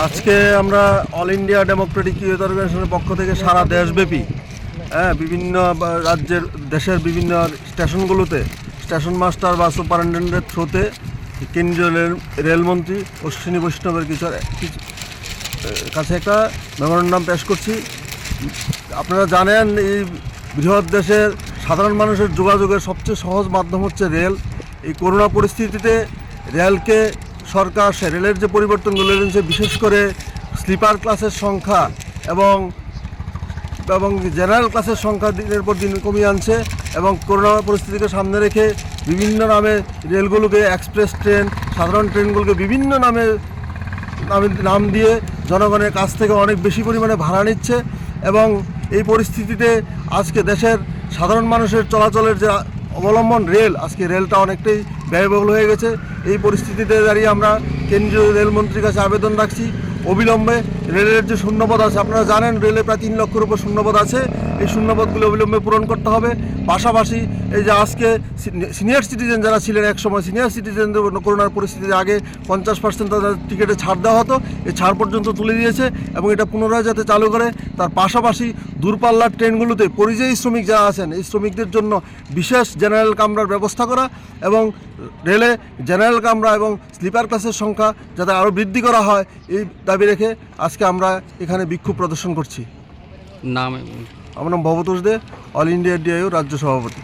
আজকে আমরা all India Democratic youth অর্গানাইজেশনের পক্ষ থেকে সারা দেশব্যাপী বিভিন্ন দেশের বিভিন্ন স্টেশনগুলোতে স্টেশন মাস্টার বা সুপারিনটেন্ডেন্টের থ্রুতে কেন্দ্রীয় রেলমন্ত্রী অশ্বিনী বৈষ্ণবের কাছে একটা মেমোরেন্ডাম পেশ করছি। আপনারা জানেন, এই বৃহৎ দেশের সাধারণ মানুষের যোগাযোগের সবচেয়ে সহজ মাধ্যম হচ্ছে রেল। এই করোনা পরিস্থিতিতে রেলকে সরকার রেলের যে পরিবর্তনগুলো এনেছে, বিশেষ করে স্লিপার ক্লাসের সংখ্যা এবং জেনারেল ক্লাসের সংখ্যা দিনের পর দিন কমিয়ে আনছে এবং করোনা পরিস্থিতিকে সামনে রেখে বিভিন্ন নামে রেলগুলোকে, এক্সপ্রেস ট্রেন, সাধারণ ট্রেনগুলোকে বিভিন্ন নাম দিয়ে জনগণের কাছ থেকে অনেক বেশি পরিমাণে ভাড়া নিচ্ছে। এবং এই পরিস্থিতিতে আজকে দেশের সাধারণ মানুষের চলাচলের যে অবলম্বন রেল, আজকে রেলটা অনেকটাই ব্যয়বহুল হয়ে গেছে। এই পরিস্থিতিতে দাঁড়িয়ে আমরা কেন্দ্রীয় রেলমন্ত্রীর কাছে আবেদন রাখছি, অবিলম্বে রেলের যে শূন্যপদ আছে, আপনারা জানেন রেলে প্রায় 3 লক্ষের উপর শূন্যপদ আছে, এই শূন্যপদগুলো অবিলম্বে পূরণ করতে হবে। পাশাপাশি এই যে আজকে সিনিয়র সিটিজেন যারা ছিলেন, একসময় সিনিয়র সিটিজেনদের করোনার পরিস্থিতিতে আগে 50% তাদের টিকিটে ছাড় দেওয়া হতো, এই ছাড় পর্যন্ত তুলে দিয়েছে এবং এটা পুনরায় যাতে চালু করে। তার পাশাপাশি দূরপাল্লার ট্রেনগুলোতে পরিযায়ী শ্রমিক যারা আছেন, এই শ্রমিকদের জন্য বিশেষ জেনারেল কামরার ব্যবস্থা করা এবং রেলে জেনারেল কামরা এবং স্লিপার ক্লাসের সংখ্যা যাতে আরও বৃদ্ধি করা হয়, এই দাবি রেখে আজকে আমরা এখানে বিক্ষোভ প্রদর্শন করছি। নাম? আমার নাম ভবতোষ দে, অল ইন্ডিয়া ডিআইইউ রাজ্য সভাপতি।